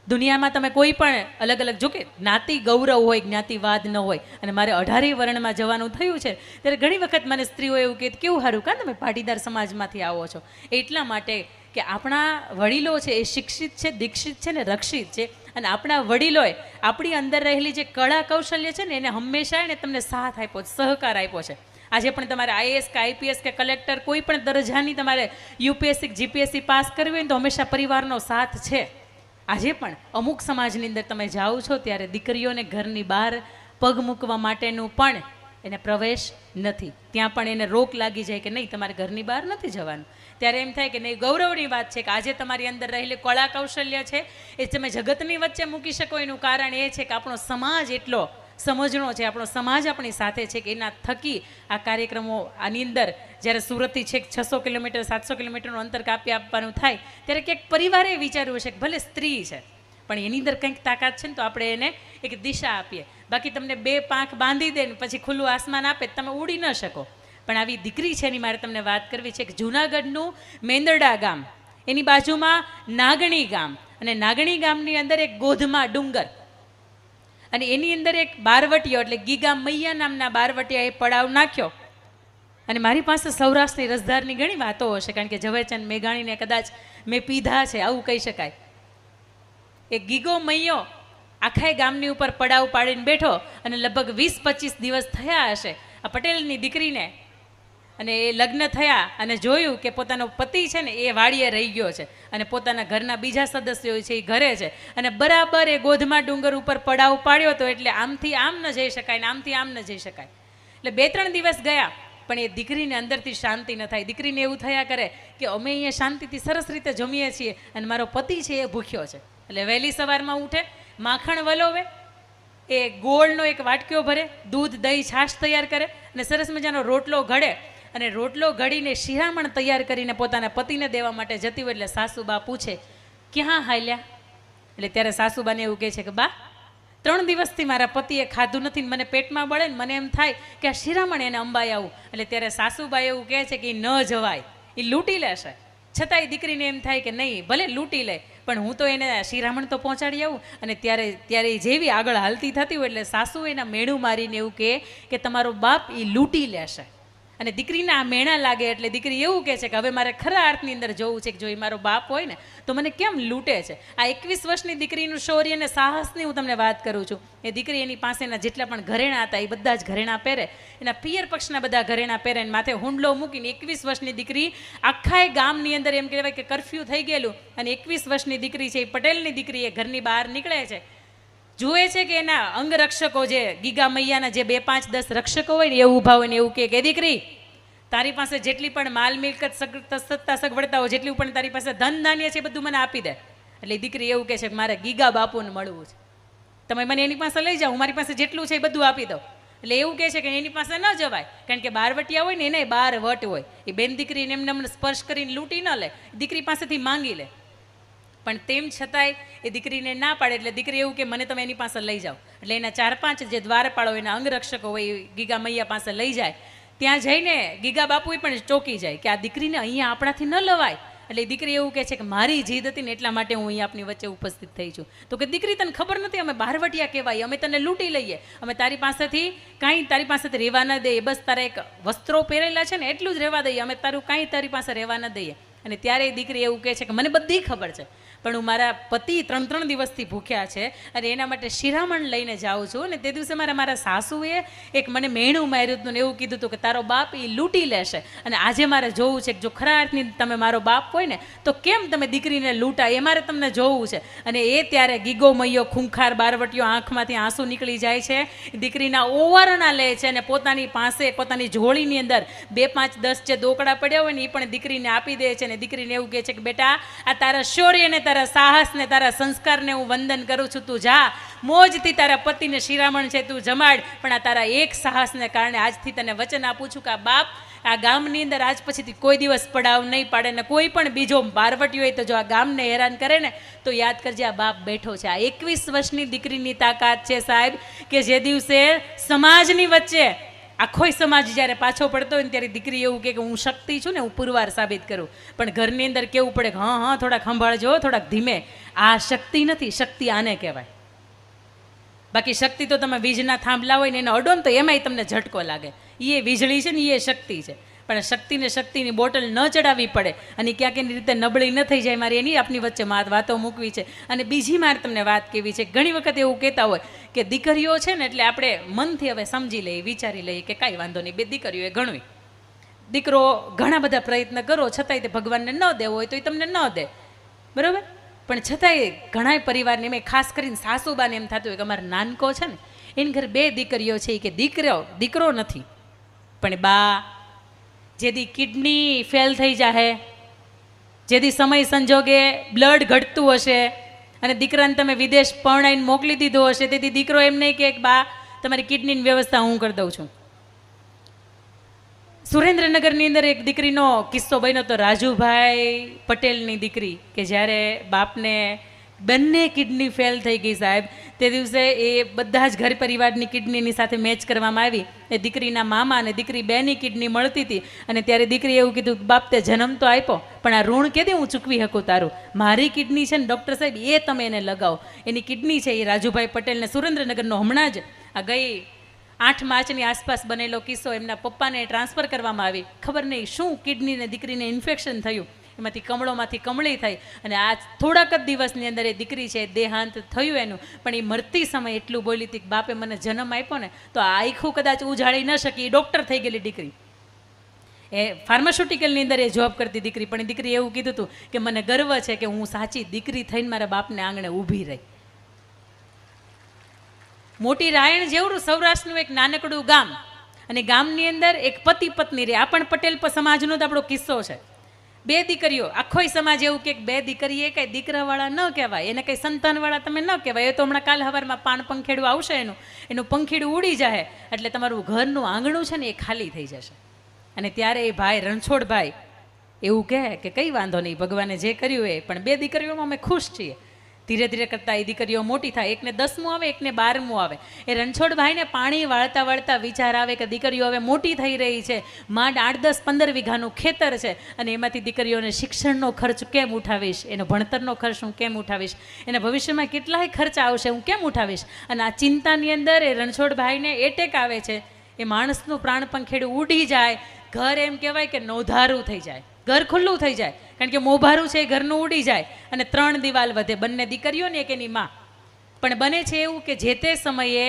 દુનિયામાં તમે કોઈ પણ અલગ અલગ, જો કે જ્ઞાતિ ગૌરવ હોય, જ્ઞાતિવાદ ન હોય, અને મારે 18 વર્ણમાં જવાનું થયું છે ત્યારે ઘણી વખત મને સ્ત્રીઓ એવું કહે કેવું સારું કાં તમે પાટીદાર સમાજમાંથી આવો છો. એટલા માટે કે આપણા વડીલો છે એ શિક્ષિત છે, દીક્ષિત છે ને રક્ષિત છે, અને આપણા વડીલોએ આપણી અંદર રહેલી જે કળા કૌશલ્ય છે ને એને હંમેશા એને તમને સાથ આપ્યો, સહકાર આપ્યો છે. આજે પણ તમારે આઈએએસ કે આઈપીએસ કે કલેક્ટર કોઈ પણ દરજ્જાની તમારે યુપીએસસી જીપીએસસી પાસ કરવી હોય તો હંમેશા પરિવારનો સાથ છે. આજે પણ અમુક સમાજની અંદર તમે જાઓ છો ત્યારે દીકરીઓને ઘરની બહાર પગ મૂકવા માટેનું પણ એને પ્રવેશ નથી. ત્યાં પણ એને રોક લાગી જાય કે નહીં, તમારે ઘરની બહાર નથી જવાનું. ત્યારે એમ થાય કે નહીં, ગૌરવની વાત છે કે આજે તમારી અંદર રહેલી કળા કૌશલ્ય છે એ તમે જગતની વચ્ચે મૂકી શકો. એનું કારણ એ છે કે આપણો સમાજ એટલો સમજણો છે, આપણો સમાજ આપણી સાથે છે કે એના થકી આ કાર્યક્રમો આની અંદર જ્યારે સુરતથી છેક 600 કિલોમીટર 700 કિલોમીટરનું અંતર કાપી આપવાનું થાય ત્યારે ક્યાંક પરિવારે વિચાર્યું છે કે ભલે સ્ત્રી છે પણ એની અંદર કંઈક તાકાત છે ને તો આપણે એને એક દિશા આપીએ. બાકી તમને 2 પાંખ બાંધી દે ને પછી ખુલ્લું આસમાન આપે તમે ઉડી ન શકો. પણ આવી દીકરી છે એની મારે તમને વાત કરવી છે કે જૂનાગઢનું મેંદરડા ગામ, એની બાજુમાં નાગણી ગામ, અને નાગણી ગામની અંદર એક ગોધમા ડુંગર, અને એની અંદર એક બારવટીયો એટલે ગીગા મૈયા નામના બારવટીયાએ પડાવ નાખ્યો. અને મારી પાસે સૌરાષ્ટ્રની રસધારની ઘણી વાતો હશે, કારણ કે ઝવેરચંદ મેઘાણીને કદાચ મેં પીધા છે આવું કહી શકાય. એ ગીગો મૈયો આખા ગામની ઉપર પડાવ પાડીને બેઠો, અને લગભગ 20-25 દિવસ થયા હશે આ પટેલની દીકરીને, અને એ લગ્ન થયા અને જોયું કે પોતાનો પતિ છે ને એ વાડીએ રહી ગયો છે અને પોતાના ઘરના બીજા સદસ્યો છે એ ઘરે છે, અને બરાબર એ ગોધમા ડુંગર ઉપર પડાવ પાડ્યો હતો. એટલે આમથી આમ ન જઈ શકાય ને આમથી આમ ન જઈ શકાય. એટલે 2-3 દિવસ ગયા પણ એ દીકરીને અંદરથી શાંતિ ન થાય. દીકરીને એવું થયા કરે કે અમે અહીંયા શાંતિથી સરસ રીતે જમીએ છીએ અને મારો પતિ છે એ ભૂખ્યો છે. એટલે વહેલી સવારમાં ઉઠે, માખણ વલોવે, એ ગોળનો એક વાટક્યો ભરે, દૂધ દહીં છાશ તૈયાર કરે અને સરસ મજાનો રોટલો ઘડે, અને રોટલો ઘડીને શિરામણ તૈયાર કરીને પોતાના પતિને દેવા માટે જતી હોય. એટલે સાસુબા પૂછે ક્યાં હાલ્યા? એટલે ત્યારે સાસુબાને એવું કહે છે કે બા 3 દિવસથી મારા પતિએ ખાધું નથી, મને પેટમાં બળે ને મને એમ થાય કે આ શિરામણ એને અંબાઈ આવું. એટલે ત્યારે સાસુબા એવું કહે છે કે એ ન જવાય, એ લૂંટી લેશે. છતાંય દીકરીને એમ થાય કે નહીં ભલે લૂંટી લે પણ હું તો એને શિરામણ તો પહોંચાડી આવું. અને ત્યારે જેવી આગળ હાલતી થતી હોય એટલે સાસુ એના મેણું મારીને એવું કહે કે તમારો બાપ એ લૂંટી લેશે. અને દીકરીને આ મેણા લાગે એટલે દીકરી એવું કહે છે કે હવે મારે ખરા અર્થની અંદર જોવું છે કે જો એ મારો બાપ હોય ને તો મને કેમ લૂંટે છે. આ 21 વર્ષની દીકરીનું શૌર્ય અને સાહસની હું તમને વાત કરું છું. એ દીકરી એની પાસેના જેટલા પણ ઘરેણા હતા એ બધા જ ઘરેણા પહેરે, એના પિયર પક્ષના બધા ઘરેણા પહેરે, માથે હુંડલો મૂકીને 21 વર્ષની દીકરી આખા ગામની અંદર એમ કહેવાય કે કરફ્યુ થઈ ગયેલું, અને 21 વર્ષની દીકરી છે એ પટેલની દીકરી એ ઘરની બહાર નીકળે છે. જુએ છે કે એના અંગરક્ષકો જે ગીગા મૈયાના જે 2, 5, 10 રક્ષકો હોય ને એ ઊભા હોય ને એવું કે દીકરી તારી પાસે જેટલી પણ માલ મિલકત સત્તા સગવડતાઓ જેટલી પણ તારી પાસે ધન ધાન્ય છે બધું મને આપી દે. એટલે દીકરી એવું કહે છે કે મારે ગીગા બાપુને મળવું છે, તમે મને એની પાસે લઈ જાઓ, હું મારી પાસે જેટલું છે એ બધું આપી દઉં. એટલે એવું કહે છે કે એની પાસે ન જવાય, કારણ કે બારવટિયા હોય ને એને 12 વટ હોય, એ બેન દીકરીને એમને સ્પર્શ કરીને લૂંટી ન લે, દીકરી પાસેથી માંગી લે. પણ તેમ છતાંય એ દીકરીને ના પાડે. એટલે દીકરી એવું કે મને તમે એની પાસે લઈ જાઓ. એટલે એના 4-5 જે દ્વારપાળો એના અંગરક્ષકો હોય એ ગીગા મૈયા પાસે લઈ જાય. ત્યાં જઈને ગીગા બાપુએ પણ ચોંકી જાય કે આ દીકરીને અહીંયા આપણાથી ન લવાય. એટલે દીકરી એવું કહે છે કે મારી જીદ હતી ને એટલા માટે હું અહીંયા આપની વચ્ચે ઉપસ્થિત થઈ છું. તો કે દીકરી તને ખબર નથી અમે બારવટિયા કહેવાય, અમે તને લૂંટી લઈએ, અમે તારી પાસેથી રહેવા ન દઈએ, બસ તારા એક વસ્ત્રો પહેરેલા છે ને એટલું જ રહેવા દઈએ, અમે કાંઈ તારી પાસે રહેવા ન દઈએ. અને ત્યારે દીકરી એવું કહે છે કે મને બધી ખબર છે પણ હું મારા પતિ 3 દિવસથી ભૂખ્યા છે અને એના માટે શિરામણ લઈને જાઉં છું. અને તે દિવસે મારા સાસુએ એક મને મેણું માર્યું હતું ને એવું કીધું હતું કે તારો બાપ એ લૂંટી લેશે. અને આજે મારે જોવું છે કે જો ખરા અર્થની તમે મારો બાપ હોય ને તો કેમ તમે દીકરીને લૂંટાય, એ મારે તમને જોવું છે. અને એ ત્યારે ગીગો મૈયો ખૂંખાર બારવટીયો આંખમાંથી આંસુ નીકળી જાય છે, દીકરીના ઓવારણા લે છે અને પોતાની પાસે પોતાની ઝોળીની અંદર 2, 5, 10 જે દોકડા પડ્યા હોય ને એ પણ દીકરીને આપી દે છે. અને દીકરીને એવું કહે છે કે બેટા આ તારા શૌર્યને, તારા સાહસને, તારા સંસ્કારને હું વંદન કરું છું, તું જા મોજથી તારા પતિને શિરામણ છે તું જમાડ. પણ આ તારા એક સાહસને કારણે આજથી તને વચન આપું છું કે આ બાપ આ ગામની અંદર આજ પછીથી કોઈ દિવસ પડાવ નહીં પાડે ને કોઈ પણ બીજો બારવટી હોય તો જો આ ગામને હેરાન કરે ને તો યાદ કરજે આ બાપ બેઠો છે. આ 21 વર્ષની દીકરીની તાકાત છે સાહેબ, કે જે દિવસે સમાજની વચ્ચે આખોય સમાજ જ્યારે પાછો પડતો હોય ને ત્યારે દીકરી એવું કે હું શક્તિ છું ને, હું પુરવાર સાબિત કરું. પણ ઘરની અંદર કેવું પડે કે હા થોડાક સંભાળજો, થોડાક ધીમે. આ શક્તિ નથી, શક્તિ આને કહેવાય. બાકી શક્તિ તો તમે વીજના થાંભલા હોય ને એને અડો ને તો એમાંય તમને ઝટકો લાગે. એ વીજળી છે ને, એ શક્તિ છે. પણ શક્તિને શક્તિની બોટલ ન ચડાવવી પડે અને ક્યાંક એની રીતે નબળી ન થઈ જાય. મારી એની આપની વચ્ચે વાતો મૂકવી છે. અને બીજી મારે તમને વાત કેવી છે, ઘણી વખત એવું કહેતા હોય કે દીકરીઓ છે ને એટલે આપણે મનથી હવે સમજી લઈએ, વિચારી લઈએ કે કાંઈ વાંધો નહીં, 2 દીકરીઓ એ ઘણવી. દીકરો ઘણા બધા પ્રયત્ન કરો છતાંય તે ભગવાનને ન દેવો હોય તો એ તમને ન દે, બરાબર. પણ છતાંય ઘણા પરિવારને એમ ખાસ કરીને સાસુબાને એમ થતું હોય કે અમારા નાનકો છે ને એની ઘરે 2 દીકરીઓ છે કે દીકરો નથી, પણ બા જેદી કિડની ફેલ થઈ જાહે, જેદી સમય સંજોગે બ્લડ ઘટતું હશે અને દીકરાને તમે વિદેશ પરણાઈને મોકલી દીધો હશે, તેથી દીકરો એમ નહીં કે બા તમારી કિડનીની વ્યવસ્થા હું કરી દઉં છું. સુરેન્દ્રનગરની અંદર એક દીકરીનો કિસ્સો બન્યો હતો, રાજુભાઈ પટેલની દીકરી, કે જ્યારે બાપને બંને કિડની ફેલ થઈ ગઈ સાહેબ, તે દિવસે એ બધા જ ઘર પરિવારની કિડનીની સાથે મેચ કરવામાં આવી. એ દીકરીના મામા અને દીકરી બેની કિડની મળતી હતી અને ત્યારે દીકરીએ એવું કીધું, બાપ તે જન્મ તો આપ્યો પણ આ ઋણ કેદી હું ચૂકવી શકું તારું? મારી કિડની છે ને ડૉક્ટર સાહેબ એ તમે એને લગાવો. એની કિડની છે એ રાજુભાઈ પટેલને સુરેન્દ્રનગરનો હમણાં જ આ ગઈ 8 માર્ચની આસપાસ બનેલો કિસ્સો, એમના પપ્પાને ટ્રાન્સફર કરવામાં આવી. ખબર નહીં શું કિડનીને દીકરીને ઇન્ફેક્શન થયું, એમાંથી કમળોમાંથી કમળી થઈ અને આ થોડાક જ દિવસની અંદર એ દીકરી છે દેહાંત થયું એનું. પણ એ મરતી સમય એટલું બોલી હતી કે બાપે મને જન્મ આપ્યો ને તો આ આખું કદાચ ઉજાળી ન શકી. એ ડૉક્ટર થઈ ગયેલી દીકરી, એ ફાર્માસ્યુટિકલની અંદર એ જોબ કરતી દીકરી, પણ એ દીકરી એવું કીધું હતું કે મને ગર્વ છે કે હું સાચી દીકરી થઈને મારા બાપને આંગણે ઊભી રહી. મોટી રાયણ જેવડું સૌરાષ્ટ્રનું એક નાનકડું ગામ, અને ગામની અંદર એક પતિ પત્ની રહે. આ પણ પટેલ સમાજનો જ આપણો કિસ્સો છે. 2 દીકરીઓ, આખોય સમાજ એવું કે 2 દીકરી એ કઈ દીકરાવાળા ન કહેવાય, એને કઈ સંતાનવાળા તમે ન કહેવાય. એ તો હમણાં કાલ સવારમાં પાન પંખેડું આવશે, એનું પંખીડું ઉડી જાય એટલે તમારું ઘરનું આંગણું છે ને એ ખાલી થઈ જશે. અને ત્યારે એ ભાઈ રણછોડભાઈ એવું કહે કે કંઈ વાંધો નહીં, ભગવાને જે કર્યું એ, પણ 2 દીકરીઓમાં અમે ખુશ છીએ. ધીરે ધીરે કરતાં એ દીકરીઓ મોટી થાય, એકને 10મું આવે, એકને 12મું આવે. એ રણછોડભાઈને પાણી વાળતા વાળતા વિચાર આવે કે દીકરીઓ હવે મોટી થઈ રહી છે, માંડ 8, 10, 15 વીઘાનું ખેતર છે અને એમાંથી દીકરીઓને શિક્ષણનો ખર્ચ કેમ ઉઠાવીશ, એનો ભણતરનો ખર્ચ હું કેમ ઉઠાવીશ, એના ભવિષ્યમાં કેટલાય ખર્ચ આવશે હું કેમ ઉઠાવીશ. અને આ ચિંતાની અંદર એ રણછોડભાઈને એટેક આવે છે. એ માણસનું પ્રાણ પંખેડું ઉડી જાય, ઘર એમ કહેવાય કે નોંધારું થઈ જાય, ઘર ખુલ્લું થઈ જાય, કારણ કે મોભારું છે એ ઘરનું ઉડી જાય અને 3 દિવાલ વધે. બંને દીકરીઓને એક એની માં. પણ બને છે એવું કે જે તે સમયે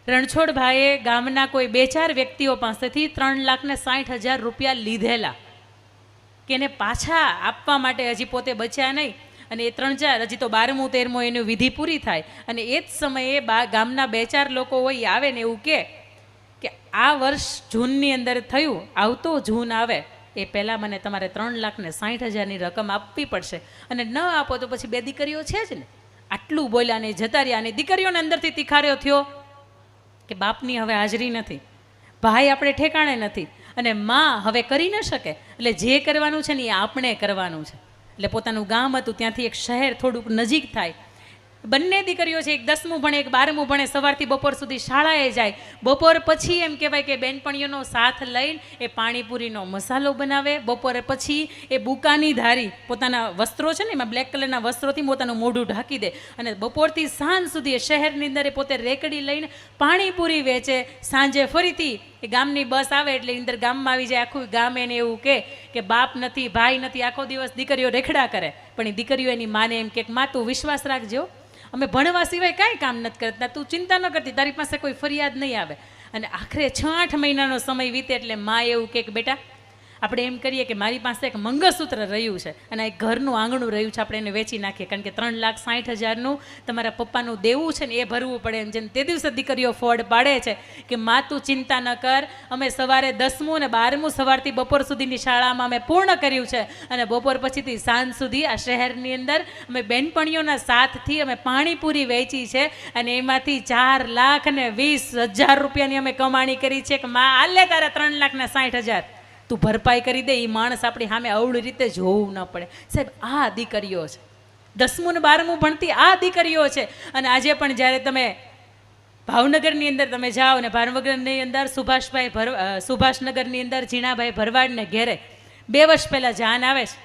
રણછોડભાઈએ ગામના કોઈ 2-4 વ્યક્તિઓ પાસેથી 3,60,000 રૂપિયા લીધેલા કે એને પાછા આપવા માટે. હજી પોતે બચ્યા નહીં અને એ 3-4, હજી તો 12મું 13મું એની વિધિ પૂરી થાય અને એ જ સમયે ગામના 2-4 લોકો હોય એ આવે ને એવું કે આ વર્ષ જૂનની અંદર થયું, આવતો જૂન આવે એ પહેલાં મને તમારે 3,60,000ની રકમ આપવી પડશે અને ન આપો તો પછી 2 દીકરીઓ છે જ ને. આટલું બોલ્યા ને જતા રહ્યા. અને દીકરીઓને અંદરથી તિખાર્યો થયો કે બાપની હવે હાજરી નથી, ભાઈ આપણે ઠેકાણે નથી અને માં હવે કરી ન શકે, એટલે જે કરવાનું છે ને એ આપણે કરવાનું છે. એટલે પોતાનું ગામ હતું ત્યાંથી એક શહેર થોડુંક નજીક થાય. બંને દીકરીઓ છે, એક 10મું ભણે, એક 12મું ભણે, સવારથી બપોર સુધી શાળાએ જાય. બપોર પછી એમ કહેવાય કે બેનપણીઓનો સાથ લઈને એ પાણીપુરીનો મસાલો બનાવે. બપોરે પછી એ બુકાની ધારી પોતાના વસ્ત્રો છે ને એમાં બ્લેક કલરના વસ્ત્રોથી પોતાનું મોઢું ઢાંકી દે અને બપોરથી સાંજ સુધી એ શહેરની અંદર એ પોતે રેકડી લઈને પાણીપુરી વેચે. સાંજે ફરીથી એ ગામની બસ આવે એટલે અંદર ગામમાં આવી જાય. આખું ગામ એને એવું કે બાપ નથી, ભાઈ નથી, આખો દિવસ દીકરીઓ રેખડા કરે. પણ એ દીકરીઓ એની માને એમ કે માં તું વિશ્વાસ રાખજો, અમે ભણવા સિવાય કાંઈ કામ નથી કરતા, તું ચિંતા ન કરતી, તારી પાસે કોઈ ફરિયાદ નહીં આવે. અને આખરે 6-8 મહિનાનો સમય વીતે એટલે માં એવું કે બેટા આપણે એમ કરીએ કે મારી પાસે એક મંગળસૂત્ર રહ્યું છે અને એક ઘરનું આંગણું રહ્યું છે, આપણે એને વેચી નાખીએ, કારણ કે 3,60,000નું તમારા પપ્પાનું દેવું છે ને એ ભરવું પડે એમ. જેને તે દિવસે દીકરીઓ ફોડ પાડે છે કે માં તું ચિંતા ન કર, અમે સવારે 10મું અને 12મું સવારથી બપોર સુધીની શાળામાં અમે પૂર્ણ કર્યું છે અને બપોર પછીથી સાંજ સુધી આ શહેરની અંદર અમે બેનપણીઓના સાથથી અમે પાણીપુરી વેચી છે અને એમાંથી 4,20,000 રૂપિયાની અમે કમાણી કરી છે કે માં આલે તારા 3,60,000 તું ભરપાઈ કરી દે. એ માણસ આપણી સામે અવળી રીતે જોવું ન પડે. સાહેબ આ દીકરીઓ છે, 10મું ને 12મું ભણતી આ દીકરીઓ છે. અને આજે પણ જ્યારે તમે ભાવનગરની અંદર તમે જાઓ ને ભાવનગરની અંદર સુભાષનગરની અંદર ઝીણાભાઈ ભરવાડને ઘેરે 2 વર્ષ પહેલાં જાન આવે છે.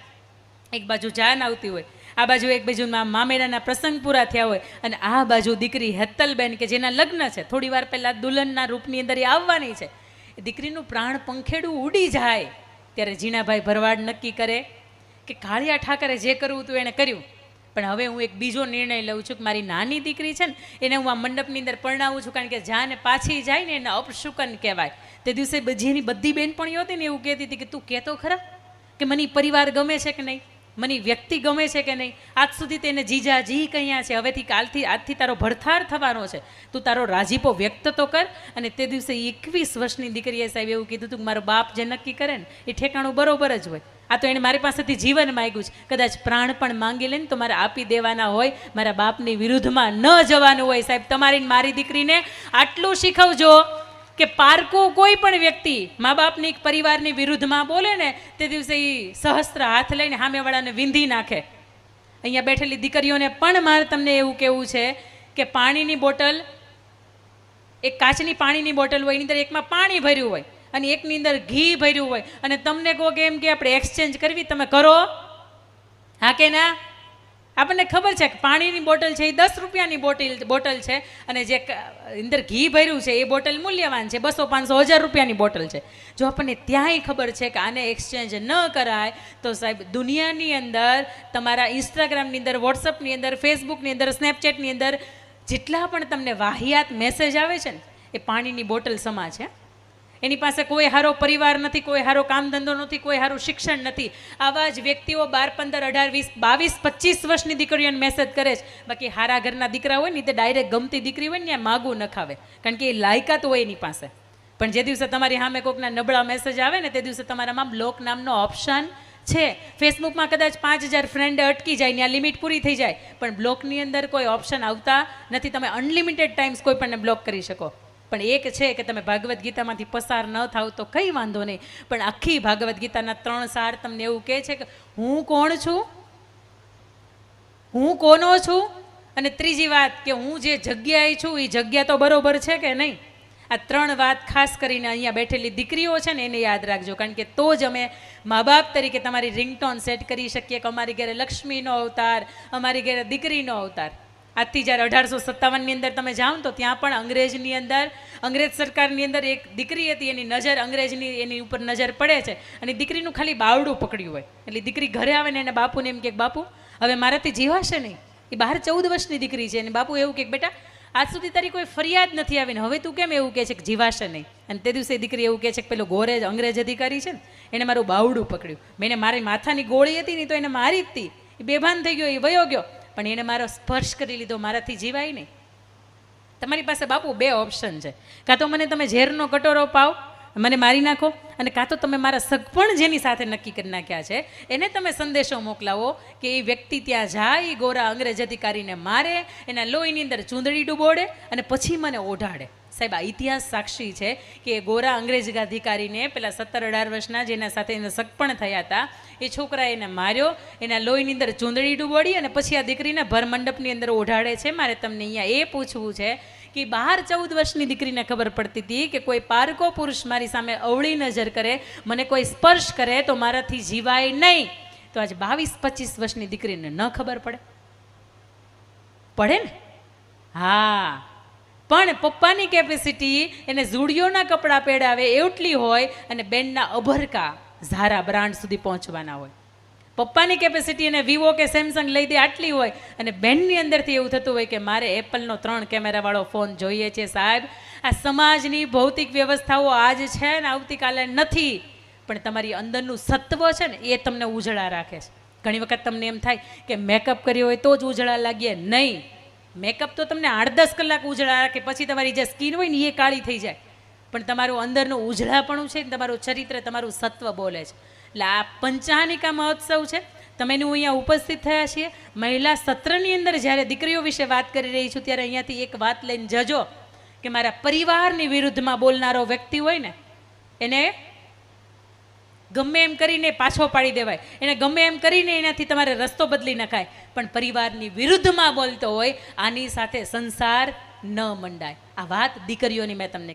એક બાજુ જાન આવતી હોય, આ બાજુ એક બાજુ મામેરાના પ્રસંગ પૂરા થયા હોય, અને આ બાજુ દીકરી હેતલબેન કે જેના લગ્ન છે, થોડી વાર પહેલાં દુલ્હનના રૂપની અંદર એ આવવાની છે. એ દીકરીનું પ્રાણ પંખેડું ઉડી જાય ત્યારે ઝીણાભાઈ ભરવાડ નક્કી કરે કે કાળિયા ઠાકરે જે કરવું હતું એણે કર્યું, પણ હવે હું એક બીજો નિર્ણય લઉં છું કે મારી નાની દીકરી છે ને એને હું આ મંડપની અંદર પરણાવું છું, કારણ કે જાને પાછી જાય ને એને અપશુકન કહેવાય. તે દિવસે જેની બધી બહેનપણીઓ હતી ને એવું કહેતી હતી કે તું કહેતો ખરા કે મને પરિવાર ગમે છે કે નહીં, મને વ્યક્તિ ગમે છે કે નહીં. આજ સુધી તેને જીજાજી કહ્યા છે, હવેથી આજથી તારો ભરથાર થવાનો છે, તું તારો રાજીપો વ્યક્ત તો કર. અને તે દિવસે 21 વર્ષની દીકરીએ સાહેબ એવું કીધું હતું કે મારો બાપ જે નક્કી કરે ને એ ઠેકાણું બરોબર જ હોય. આ તો એને મારી પાસેથી જીવન માંગ્યું છે, કદાચ પ્રાણ પણ માંગી લે ને તો મારે આપી દેવાના હોય, મારા બાપની વિરુદ્ધમાં ન જવાનું હોય. સાહેબ તમારી મારી દીકરીને આટલું શીખવજો કે પારકું કોઈ પણ વ્યક્તિ મા બાપની પરિવારની વિરુદ્ધમાં બોલે ને તે દિવસે એ સહસ્ત્ર હાથ લઈને સામેવાળાને વિંધી નાખે. અહીંયા બેઠેલી દીકરીઓને પણ મારે તમને એવું કહેવું છે કે પાણીની બોટલ, એક કાચની પાણીની બોટલ હોય, એની અંદર એકમાં પાણી ભર્યું હોય અને એકની અંદર ઘી ભર્યું હોય, અને તમને કહો કે એમ કે આપણે એક્સચેન્જ કરવી, તમે કરો? હા કે ના? આપણને ખબર છે કે પાણીની બોટલ છે એ 10 રૂપિયાની બોટલ છે, અને જે અંદર ઘી ભર્યું છે એ બોટલ મૂલ્યવાન છે, 200, 500, 1000 રૂપિયાની બોટલ છે. જો આપણને ત્યાંય ખબર છે કે આને એક્સચેન્જ ન કરાય તો સાહેબ દુનિયાની અંદર, તમારા ઇન્સ્ટાગ્રામની અંદર, વોટ્સઅપની અંદર, ફેસબુકની અંદર, સ્નેપચેટની અંદર જેટલા પણ તમને વાહિયાત મેસેજ આવે છે ને એ પાણીની બોટલ સમા છે. એની પાસે કોઈ સારો પરિવાર નથી, કોઈ સારો કામ ધંધો નથી, કોઈ સારું શિક્ષણ નથી. આવા જ વ્યક્તિઓ 12, 15, 18, 20, 22, 25 વર્ષની દીકરીઓને મેસેજ કરે છે. બાકી હારા ઘરના દીકરા હોય ને તે ડાયરેક્ટ ગમતી દીકરી હોય ને માગું ન ખાવે, કારણ કે એ લાયકાત હોય એની પાસે. પણ જે દિવસે તમારી સામે કોઈકના નબળા મેસેજ આવે ને તે દિવસે તમારામાં બ્લોક નામનો ઓપ્શન છે. ફેસબુકમાં કદાચ 5000 ફ્રેન્ડ અટકી જાય ને આ લિમિટ પૂરી થઈ જાય, પણ બ્લોકની અંદર કોઈ ઓપ્શન આવતા નથી. તમે અનલિમિટેડ ટાઈમ્સ કોઈ પણને બ્લોક કરી શકો. પણ એક છે કે તમે ભાગવદ્ ગીતામાંથી પસાર ન થાવ તો કંઈ વાંધો નહીં, પણ આખી ભાગવદ્ ગીતાના 3 સાર તમને એવું કહે છે કે હું કોણ છું, હું કોનો છું, અને ત્રીજી વાત કે હું જે જગ્યાએ છું એ જગ્યા તો બરોબર છે કે નહીં. આ 3 વાત ખાસ કરીને અહીંયા બેઠેલી દીકરીઓ છે ને એને યાદ રાખજો, કારણ કે તો જ અમે મા બાપ તરીકે તમારી રિંગટોન સેટ કરી શકીએ કે અમારી ઘરે લક્ષ્મીનો અવતાર, અમારી ઘરે દીકરીનો અવતાર. આજથી જ્યારે 1857ની અંદર તમે જાઓ તો ત્યાં પણ અંગ્રેજની અંદર, અંગ્રેજ સરકારની અંદર એક દીકરી હતી, એની નજર અંગ્રેજની એની ઉપર નજર પડે છે, અને દીકરીનું ખાલી બાવડું પકડ્યું હોય. એટલે દીકરી ઘરે આવે ને એને બાપુને એમ કે બાપુ હવે મારાથી જીવાશે નહીં. એ બહાર 14 વર્ષની દીકરી છે, અને બાપુ એવું કે બેટા આજ સુધી તારી કોઈ ફરિયાદ નથી આવી ને હવે તું કેમ એવું કહે છે કે જીવાશે નહીં. અને તે દિવસે દીકરી એવું કહે છે કે પેલો ગોરે અંગ્રેજ અધિકારી છે ને એને મારું બાવડું પકડ્યું, મેં મારી માથાની ગોળી હતી ને તો એને મારી જ હતી, એ બેભાન થઈ ગયો, એ વયો ગયો, પણ એને મારો સ્પર્શ કરી લીધો, મારાથી જીવાય નહીં. તમારી પાસે બાપુ 2 ઓપ્શન છે, કાં તો મને તમે ઝેરનો કટોરો પાવ, મને મારી નાખો, અને કાં તો તમે મારા સગપણ જેની સાથે નક્કી કરી નાખ્યા છે એને તમે સંદેશો મોકલાવો કે એ વ્યક્તિ ત્યાં જાય, ગોરા અંગ્રેજ અધિકારીને મારે, એના લોહીની અંદર ચૂંદડી ડૂબોડે અને પછી મને ઓઢાડે. સાહેબ આ ઇતિહાસ સાક્ષી છે કે એ ગોરા અંગ્રેજ અધિકારીને પેલા 17-18 વર્ષના જેના સાથે એને સગપણ થયા હતા એ છોકરાએ એને માર્યો, એના લોહીની અંદર ચૂંદડી ડૂબોડી અને પછી આ દીકરીને ભરમંડપની અંદર ઓઢાડે છે. મારે તમને અહીંયા એ પૂછવું છે કે બહાર 14 વર્ષની દીકરીને ખબર પડતી હતી કે કોઈ પારકો પુરુષ મારી સામે અવળી નજર કરે, મને કોઈ સ્પર્શ કરે તો મારાથી જીવાય નહીં, તો આજે 22-25 વર્ષની દીકરીને ન ખબર પડે? પડે ને? હા, પણ પપ્પાની કેપેસિટી એને ઝૂડિયોના કપડાં પહેરાવે એટલી હોય અને બેનના અભરકા ઝારા બ્રાન્ડ સુધી પહોંચવાના હોય. પપ્પાની કેપેસિટી એને વિવો કે સેમસંગ લઈ દે આટલી હોય, અને બેનની અંદરથી એવું થતું હોય કે મારે એપલનો 3 કેમેરાવાળો ફોન જોઈએ છે. સાહેબ આ સમાજની ભૌતિક વ્યવસ્થાઓ આજ છે ને આવતીકાલે નથી, પણ તમારી અંદરનું સત્વ છે ને એ તમને ઉજળા રાખે છે. ઘણી વખત તમને એમ થાય કે મેકઅપ કર્યો હોય તો જ ઉજળા લાગીએ, નહીં. મેકઅપ તો તમને 8-10 કલાક ઉજળા રાખે, પછી તમારી જે સ્કિન હોય ને એ કાળી થઈ જાય, પણ તમારું અંદરનું ઉજળાપણું છે ને તમારું ચરિત્ર, તમારું સત્વ બોલે છે. એટલે આ પંચાનિકા મહોત્સવ છે, તમે એનું અહીંયા ઉપસ્થિત થયા છીએ. મહિલા સત્રની અંદર જ્યારે દીકરીઓ વિશે વાત કરી રહી છું ત્યારે અહીંયાથી એક વાત લઈને જજો કે મારા પરિવારની વિરુદ્ધમાં બોલનારો વ્યક્તિ હોય ને એને ગમે એમ કરીને પાછો પાડી દેવાય, એને ગમે એમ કરીને એનાથી તમારે રસ્તો બદલી નખાય, પણ પરિવારની વિરુદ્ધમાં બોલતો હોય આની સાથે સંસાર ન મંડાય. આ વાત દીકરીઓની મેં તમને